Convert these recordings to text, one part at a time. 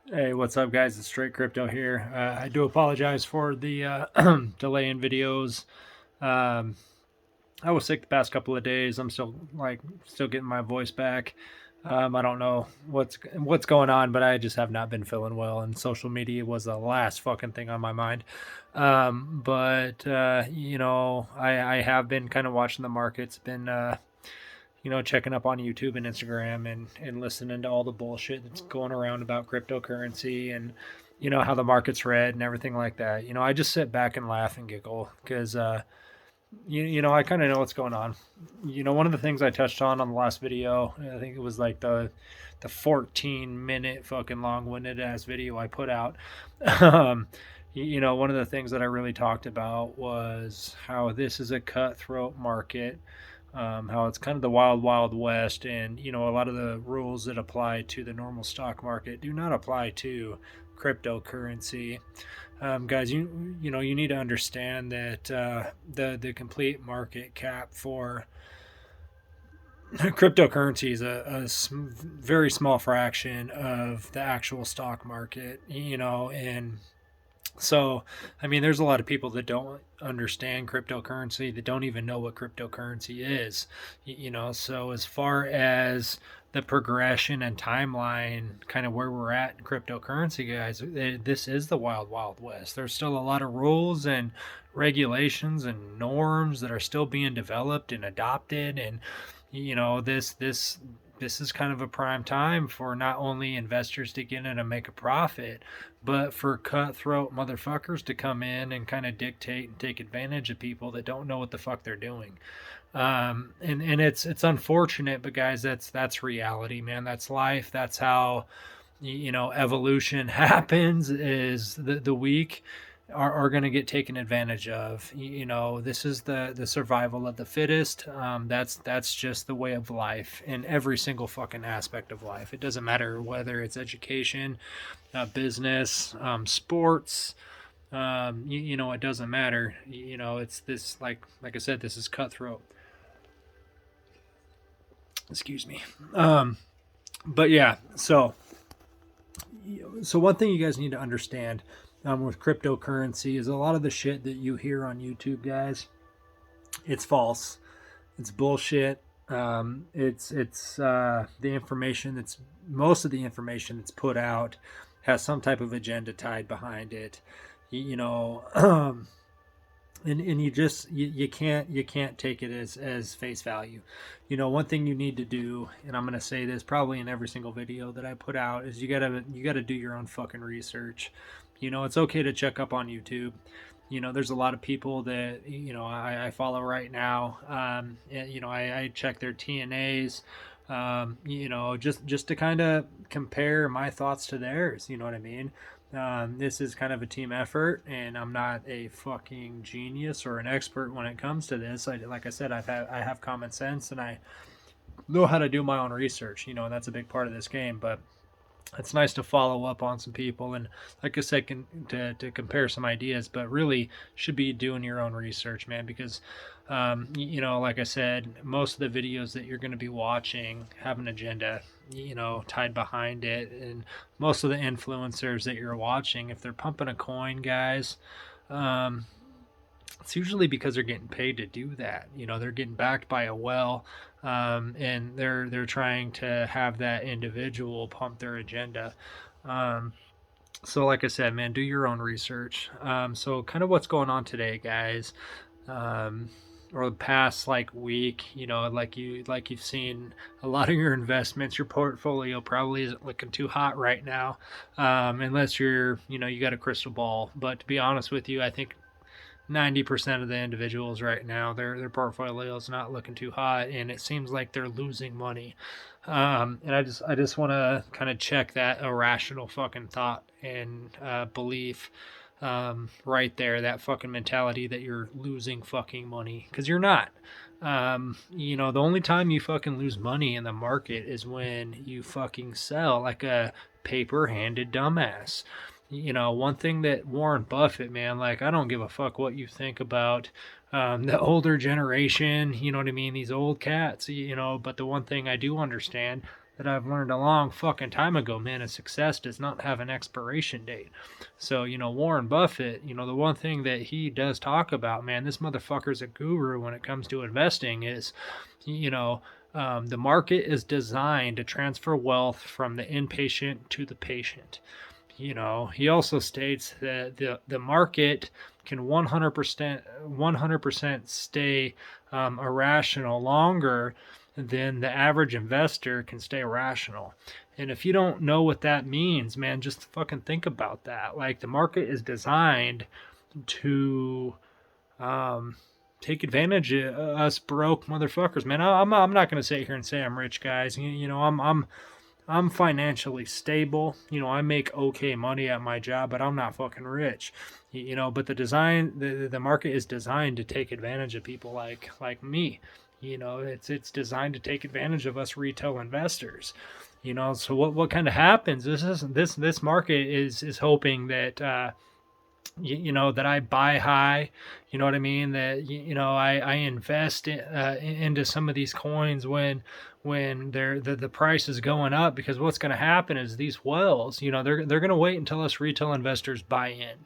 Hey, what's up, guys? It's Straight Crypto here. I do apologize for the delay in videos. Um, I was sick the past couple of days. I'm still getting my voice back. I don't know what's going on, but I just have not been feeling well, and social media was the last fucking thing on my mind. But I have been kind of watching the markets. Been checking up on YouTube and Instagram and listening to all the bullshit that's going around about cryptocurrency and how the market's red and everything like that. I just sit back and laugh and giggle because I kind of know what's going on. One of the things I touched on the last video, I think it was like the 14-minute fucking long-winded ass video I put out. um, one of the things that I really talked about was how this is a cutthroat market, how it's kind of the wild, wild west, and a lot of the rules that apply to the normal stock market do not apply to cryptocurrency. Guys, you need to understand that the complete market cap for cryptocurrency is a very small fraction of the actual stock market. And so, I mean, there's a lot of people that don't understand cryptocurrency, that don't even know what cryptocurrency is. So as far as the progression and timeline, kind of where we're at in cryptocurrency, guys, this is the wild, wild west. There's still a lot of rules and regulations and norms that are still being developed and adopted, and this is kind of a prime time for not only investors to get in and make a profit, but for cutthroat motherfuckers to come in and kind of dictate and take advantage of people that don't know what the fuck they're doing. And it's unfortunate, but guys, that's reality, man. That's life. That's how evolution happens. Is the weak are going to get taken advantage of. This is the survival of the fittest. That's just the way of life in every single fucking aspect of life. It doesn't matter whether it's education, business, sports. It doesn't matter. It's this, like I said, this is cutthroat. Excuse me. But yeah, so one thing you guys need to understand with cryptocurrency is a lot of the shit that you hear on YouTube, guys. It's false. It's bullshit. It's the information that's most of the information that's put out has some type of agenda tied behind it. You know, and you can't take it as face value. One thing you need to do, and I'm going to say this probably in every single video that I put out, is you got to do your own fucking research. It's okay to check up on YouTube. There's a lot of people that I follow right now. I check their TNAs. Just to kind of compare my thoughts to theirs. You know what I mean? This is kind of a team effort, and I'm not a fucking genius or an expert when it comes to this. Like I said, I have common sense, and I know how to do my own research. And that's a big part of this game. But it's nice to follow up on some people, and like I said, to compare some ideas, but really should be doing your own research, man, because like I said, most of the videos that you're going to be watching have an agenda tied behind it, and most of the influencers that you're watching, if they're pumping a coin, guys, um, it's usually because they're getting paid to do that. They're getting backed by a well, and they're trying to have that individual pump their agenda. Um, so, like I said, man, do your own research. So, kind of what's going on today, guys, um, or the past like week. Like you've seen a lot of your investments, your portfolio probably isn't looking too hot right now, unless you got a crystal ball. But to be honest with you, I think 90% of the individuals right now, their portfolio is not looking too hot, and it seems like they're losing money. And I just want to kind of check that irrational fucking thought and belief, right there, that fucking mentality that you're losing fucking money, because you're not. The only time you fucking lose money in the market is when you fucking sell like a paper handed dumbass. One thing that Warren Buffett, man, like, I don't give a fuck what you think about the older generation, you know what I mean? These old cats, but the one thing I do understand that I've learned a long fucking time ago, man, is success does not have an expiration date. So, Warren Buffett, the one thing that he does talk about, man, this motherfucker's a guru when it comes to investing is, the market is designed to transfer wealth from the inpatient to the patient. He also states that the market can 100% stay irrational longer than the average investor can stay rational. And if you don't know what that means, man, just fucking think about that. Like, the market is designed to take advantage of us broke motherfuckers, man. I'm not gonna sit here and say I'm rich, guys. I'm financially stable. I make okay money at my job, but I'm not fucking rich. But the market is designed to take advantage of people like me. It's designed to take advantage of us retail investors. So what kind of happens? This market is hoping that that I buy high, what I mean? That, I invest into some of these coins when the price is going up, because what's going to happen is these wells, they're going to wait until us retail investors buy in,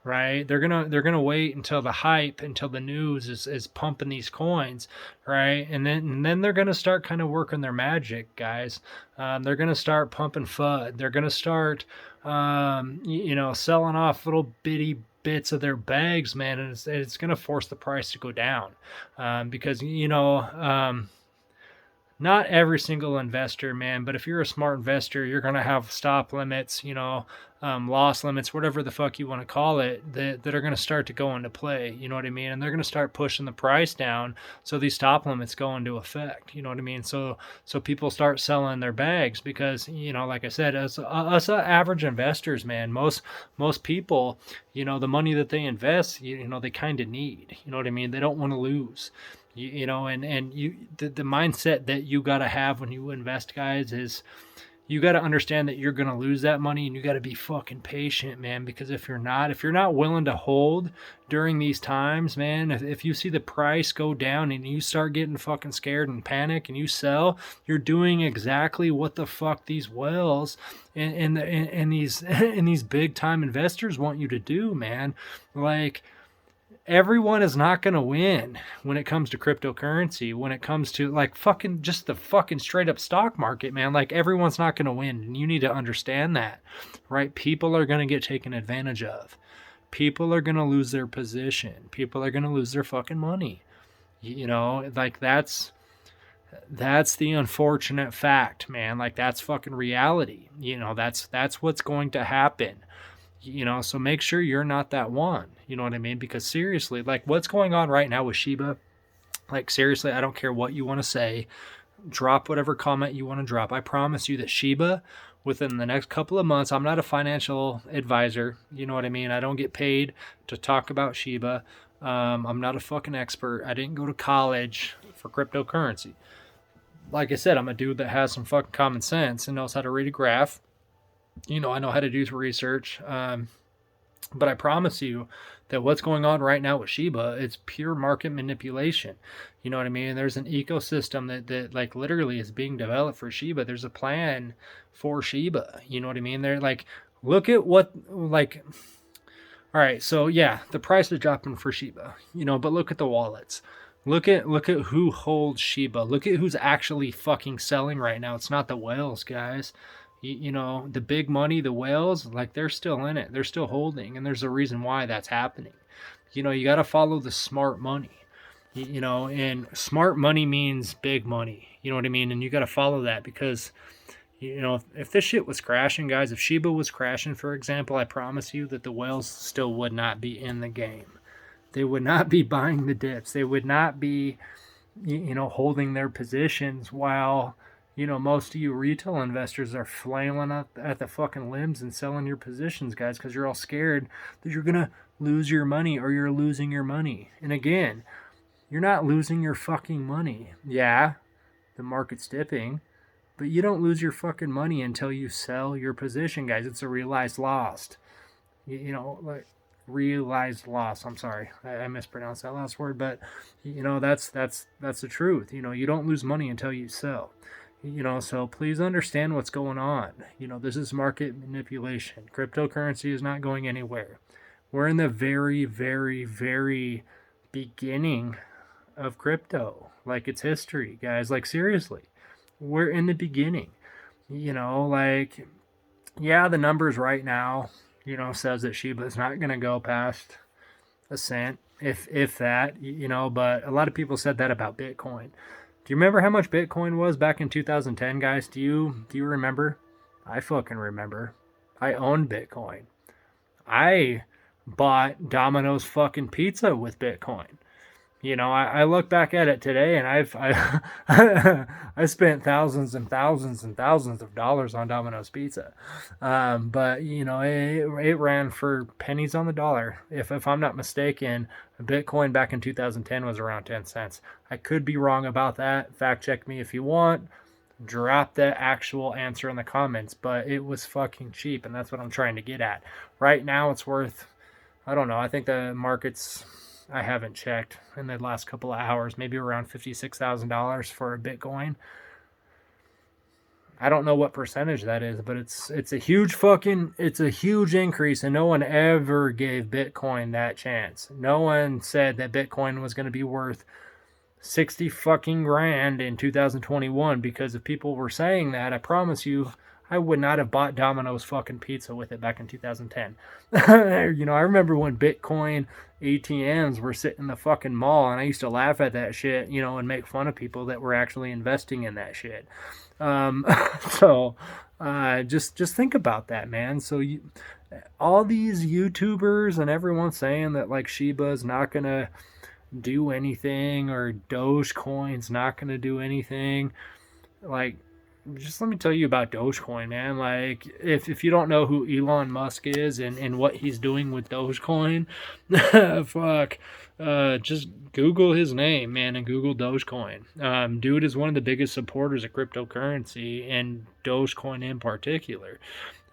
right? They're going to wait until the hype, until the news is pumping these coins, right? And then they're going to start kind of working their magic, guys. They're going to start pumping FUD. They're going to start selling off little bitty bits of their bags, man, and it's going to force the price to go down, because not every single investor, man, but if you're a smart investor, you're going to have stop limits, loss limits, whatever the fuck you want to call it, that are going to start to go into play, you know what I mean? And they're going to start pushing the price down, so these stop limits go into effect, you know what I mean? So people start selling their bags because, like I said, us average investors, man, most people, the money that they invest, they kind of need, you know what I mean? They don't want to lose. The mindset that you got to have when you invest, guys, is you got to understand that you're going to lose that money, and you got to be fucking patient, man, because if you're not willing to hold during these times, man, if you see the price go down and you start getting fucking scared and panic and you sell, you're doing exactly what the fuck these whales and these big time investors want you to do, man. Like, everyone is not going to win when it comes to cryptocurrency, when it comes to like fucking just the fucking straight up stock market, man. Like, everyone's not going to win, and you need to understand that, right? People are going to get taken advantage of. People are going to lose their position. People are going to lose their fucking money. Like, that's the unfortunate fact, man. Like, that's fucking reality. That's what's going to happen. So make sure you're not that one, you know what I mean? Because seriously, like, what's going on right now with Shiba, like, seriously, I don't care what you want to say, drop whatever comment you want to drop. I promise you that Shiba, within the next couple of months, I'm not a financial advisor, you know what I mean? I don't get paid to talk about Shiba. I'm not a fucking expert. I didn't go to college for cryptocurrency. Like I said, I'm a dude that has some fucking common sense and knows how to read a graph. I know how to do research, but I promise you that what's going on right now with Shiba, it's pure market manipulation. You know what I mean? There's an ecosystem that like literally is being developed for Shiba. There's a plan for Shiba. You know what I mean? They're like, look at what, like, all right, so yeah, the price is dropping for Shiba, but look at the wallets. Look at who holds Shiba. Look at who's actually fucking selling right now. It's not the whales, guys. The big money, the whales, like, they're still in it. They're still holding, and there's a reason why that's happening. You got to follow the smart money, and smart money means big money. You know what I mean? And you got to follow that because, if this shit was crashing, guys, if Shiba was crashing, for example, I promise you that the whales still would not be in the game. They would not be buying the dips. They would not be, holding their positions while, most of you retail investors are flailing at the fucking limbs and selling your positions, guys, because you're all scared that you're going to lose your money or you're losing your money. And again, you're not losing your fucking money. Yeah, the market's dipping, but you don't lose your fucking money until you sell your position, guys. It's a realized loss. Like, realized loss. I'm sorry, I mispronounced that last word, but that's the truth. You don't lose money until you sell. So please understand what's going on. This is market manipulation. Cryptocurrency is not going anywhere. We're in the very, very, very beginning of crypto. Like, it's history, guys. Like, seriously, we're in the beginning. Like, yeah, the numbers right now, says that Shiba is not going to go past a cent, if that, but a lot of people said that about Bitcoin. Do you remember how much Bitcoin was back in 2010, guys? Do you remember? I fucking remember. I owned Bitcoin. I bought Domino's fucking pizza with Bitcoin. I look back at it today, and I spent thousands and thousands and thousands of dollars on Domino's pizza, but it ran for pennies on the dollar. If I'm not mistaken, Bitcoin back in 2010 was around 10 cents. I could be wrong about that. Fact check me if you want. Drop the actual answer in the comments, but it was fucking cheap, and that's what I'm trying to get at. Right now, it's worth, I don't know. I think the market's, I haven't checked in the last couple of hours, maybe around $56,000 for a Bitcoin. I don't know what percentage that is, but it's a huge increase, and no one ever gave Bitcoin that chance. No one said that Bitcoin was going to be worth 60 fucking grand in 2021, because if people were saying that, I promise you, I would not have bought Domino's fucking pizza with it back in 2010. I remember when Bitcoin ATMs were sitting in the fucking mall, and I used to laugh at that shit, and make fun of people that were actually investing in that shit. So just think about that, man. So all these YouTubers and everyone saying that like Shiba is not gonna do anything, or Dogecoin's not gonna do anything, like, just let me tell you about Dogecoin, man. Like, if you don't know who Elon Musk is and what he's doing with Dogecoin, fuck, just Google his name, man, and Google Dogecoin. Dude is one of the biggest supporters of cryptocurrency, and Dogecoin in particular.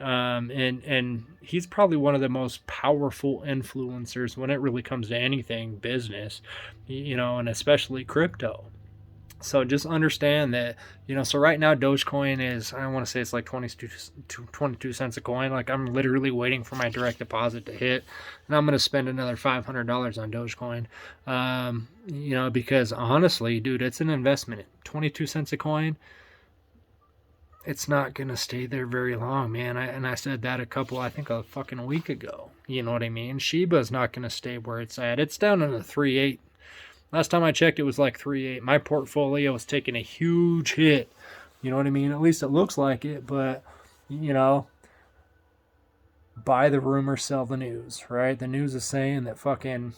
And he's probably one of the most powerful influencers when it really comes to anything business, and especially crypto. So just understand that, so right now Dogecoin is, I want to say it's like 22 cents a coin. Like, I'm literally waiting for my direct deposit to hit, and I'm going to spend another $500 on Dogecoin. Because honestly, dude, it's an investment. 22 cents a coin, it's not going to stay there very long, man. I said that a fucking week ago. You know what I mean? Shiba's not going to stay where it's at. It's down in the 3.8. Last time I checked, it was like 3.8. My portfolio was taking a huge hit. You know what I mean? At least it looks like it, but, buy the rumor, sell the news, right? The news is saying that fucking,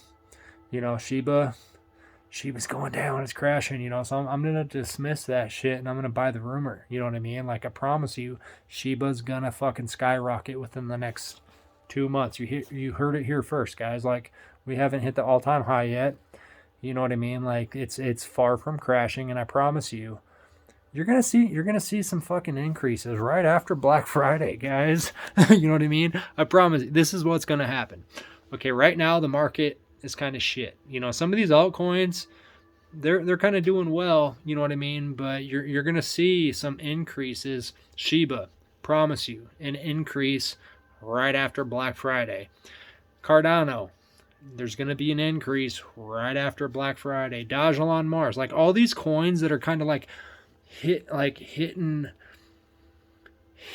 Shiba's going down, it's crashing, so I'm going to dismiss that shit, and I'm going to buy the rumor. You know what I mean? Like, I promise you, Shiba's going to fucking skyrocket within the next 2 months. You heard it here first, guys. Like, we haven't hit the all-time high yet. You know what I mean? Like, it's far from crashing, and I promise you, you're gonna see some fucking increases right after Black Friday, guys. You know what I mean? I promise you, this is what's gonna happen. Okay, right now the market is kind of shit. Some of these altcoins, they're kind of doing well. You know what I mean? But you're gonna see some increases. Shiba, promise you, an increase right after Black Friday. Cardano, there's going to be an increase right after Black Friday. Dodge on Mars, like all these coins that are kind of like hitting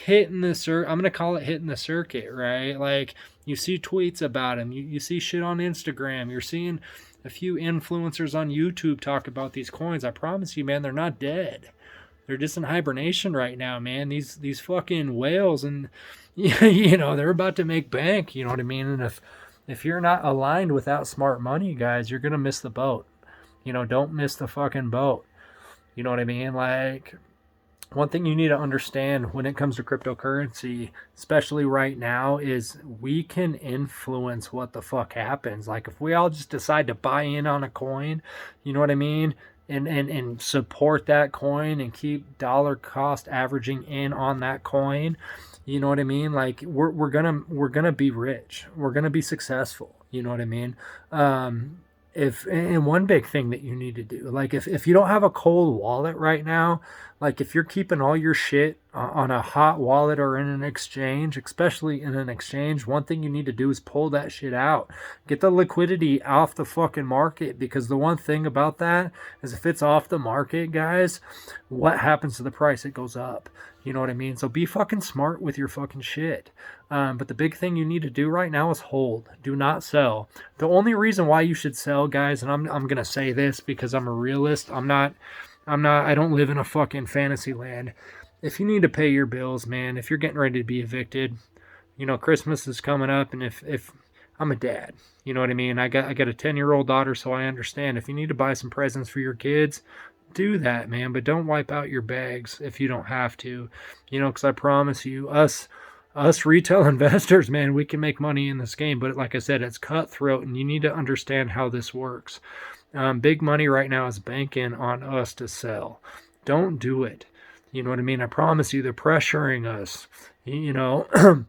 the circuit. I'm going to call it hitting the circuit, right? Like, you see tweets about them. You see shit on Instagram. You're seeing a few influencers on YouTube talk about these coins. I promise you, man, they're not dead. They're just in hibernation right now, man. These fucking whales, and they're about to make bank. You know what I mean? And if you're not aligned without smart money, guys, you're going to miss the boat. Don't miss the fucking boat. You know what I mean? Like, one thing you need to understand when it comes to cryptocurrency, especially right now, is we can influence what the fuck happens. Like, if we all just decide to buy in on a coin, you know what I mean? And support that coin and keep dollar cost averaging in on that coin, you know what I mean? Like, we're gonna be rich. We're gonna be successful. You know what I mean? if and one big thing that you need to do, like if you don't have a cold wallet right now, like if you're keeping all your shit on a hot wallet or in an exchange, especially in an exchange, one thing you need to do is pull that shit out. Get the liquidity off the fucking market, because the one thing about that is if it's off the market, guys, what happens to the price? It goes up. You know what I mean? So be fucking smart with your fucking shit. But the big thing you need to do right now is hold. Do not sell. The only reason why you should sell, guys, and I'm gonna say this because I'm a realist. I don't live in a fucking fantasy land. If you need to pay your bills, man, if you're getting ready to be evicted, you know, Christmas is coming up, and if I'm a dad, you know what I mean? I got a 10-year-old daughter, so I understand. If you need to buy some presents for your kids, do that, man, but don't wipe out your bags if you don't have to, you know, because I promise you, us retail investors, man, we can make money in this game, but like I said, it's cutthroat, and you need to understand how this works. Big money right now is banking on us to sell. Don't do it. You know what I mean? I promise you, they're pressuring us. You know,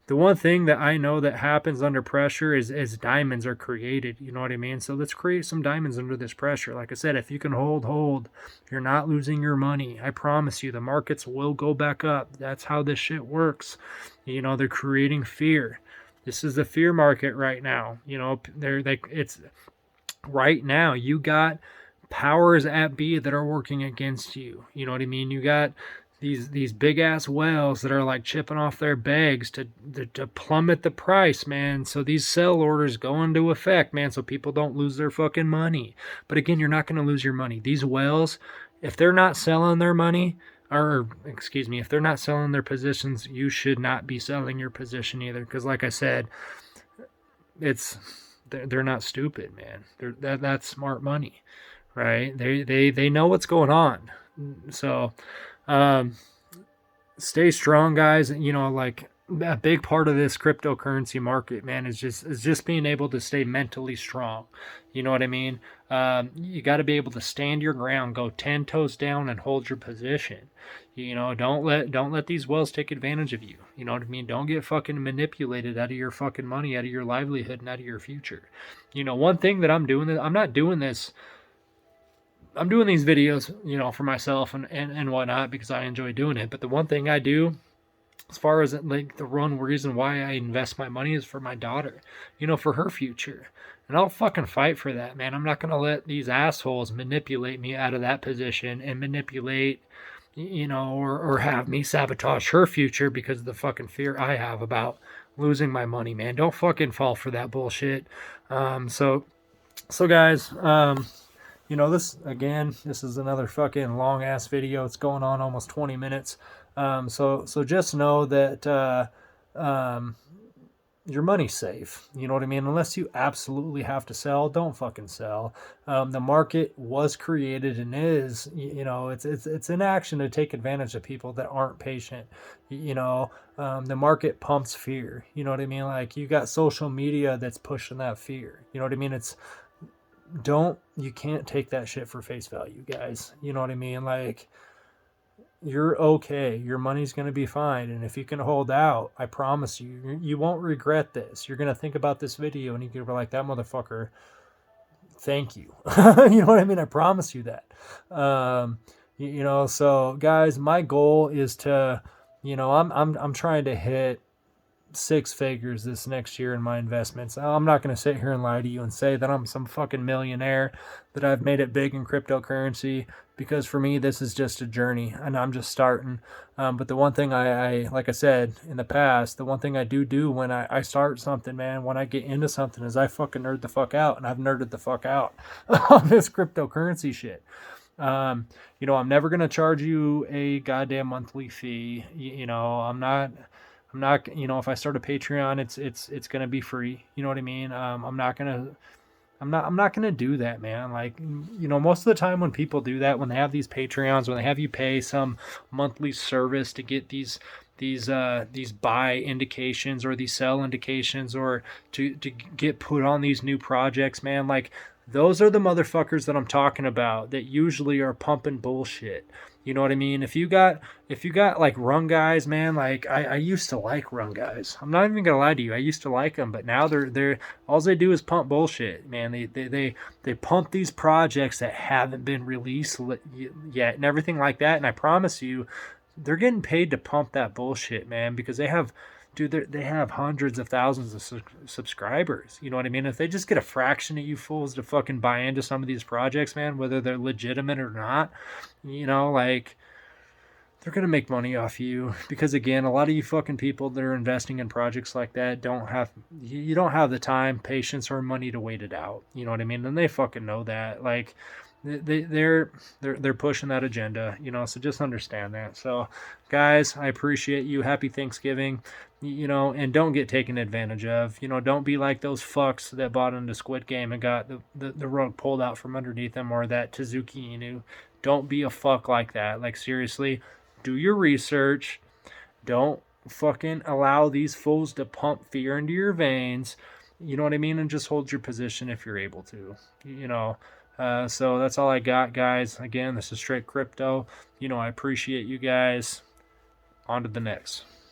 the one thing that I know that happens under pressure is diamonds are created. You know what I mean? So let's create some diamonds under this pressure. Like I said, if you can hold, you're not losing your money. I promise you, the markets will go back up. That's how this shit works. You know, they're creating fear. This is the fear market right now. You know, it's right now. You got powers at B that are working against you. You know what I mean? You got these big ass whales that are like chipping off their bags to plummet the price, man. So these sell orders go into effect, man, so people don't lose their fucking money. But again, you're not going to lose your money. These whales, if they're not selling their money, or excuse me, if they're not selling their positions, you should not be selling your position either. Because like I said, they're not stupid, man. That's smart money, right? They know what's going on. So stay strong, guys. You know, like a big part of this cryptocurrency market, man, is just being able to stay mentally strong. You know what I mean? You got to be able to stand your ground, go 10 toes down, and hold your position. You know, don't let these whales take advantage of you. You know what I mean? Don't get fucking manipulated out of your fucking money, out of your livelihood, and out of your future. You know, one thing that I'm doing, I'm not doing this. I'm doing these videos, you know, for myself and whatnot because I enjoy doing it. But the one thing I do, as far as like the one reason why I invest my money, is for my daughter, you know, for her future. And I'll fucking fight for that, man. I'm not going to let these assholes manipulate me out of that position and manipulate, you know, or have me sabotage her future because of the fucking fear I have about losing my money, man. Don't fucking fall for that bullshit. So guys, you know, this is another fucking long ass video. It's going on almost 20 minutes. So just know that your money's safe. You know what I mean? Unless you absolutely have to sell, don't fucking sell. The market was created and is, you know, it's in action to take advantage of people that aren't patient. You know, the market pumps fear. You know what I mean? Like, you got social media that's pushing that fear. You know what I mean? You can't take that shit for face value, guys. You know what I mean? Like, you're okay. Your money's going to be fine. And if you can hold out, I promise you won't regret this. You're going to think about this video and you're going to be like, that motherfucker, thank you. You know what I mean? I promise you that. You know, so guys, my goal is to, you know, I'm trying to hit 6 figures this next year in my investments. I'm not going to sit here and lie to you and say that I'm some fucking millionaire, that I've made it big in cryptocurrency, because for me, this is just a journey and I'm just starting. But the one thing I like I said in the past, the one thing I do when I start something, man, when I get into something, is I fucking nerd the fuck out, and I've nerded the fuck out on this cryptocurrency shit. You know, I'm never going to charge you a goddamn monthly fee. You know, I'm not, you know, if I start a Patreon, it's going to be free. You know what I mean? I'm not going to do that, man. Like, you know, most of the time when people do that, when they have these Patreons, when they have you pay some monthly service to get these buy indications or these sell indications, or to get put on these new projects, man, like, those are the motherfuckers that I'm talking about that usually are pumping bullshit. You know what I mean? If you got like run guys, man, like I used to like run guys. I'm not even gonna lie to you. I used to like them, but now they're all they do is pump bullshit, man. They pump these projects that haven't been released yet and everything like that. And I promise you, they're getting paid to pump that bullshit, man, because they have hundreds of thousands of subscribers. You know what I mean? If they just get a fraction of you fools to fucking buy into some of these projects, man, whether they're legitimate or not, like they're gonna make money off you because again, a lot of you fucking people that are investing in projects like that you don't have the time, patience, or money to wait it out. You know what I mean? And they fucking know that. Like they're pushing that agenda, so just understand that. So guys, I appreciate you. Happy Thanksgiving. And don't get taken advantage of. Don't be like those fucks that bought into Squid Game and got the rug pulled out from underneath them, or that Tazuki Inu. Don't be a fuck like that. Like seriously, do your research. Don't fucking allow these fools to pump fear into your veins. You know what I mean? And just hold your position if you're able to. So that's all I got, guys. Again, this is Straight Crypto. I appreciate you guys. On to the next.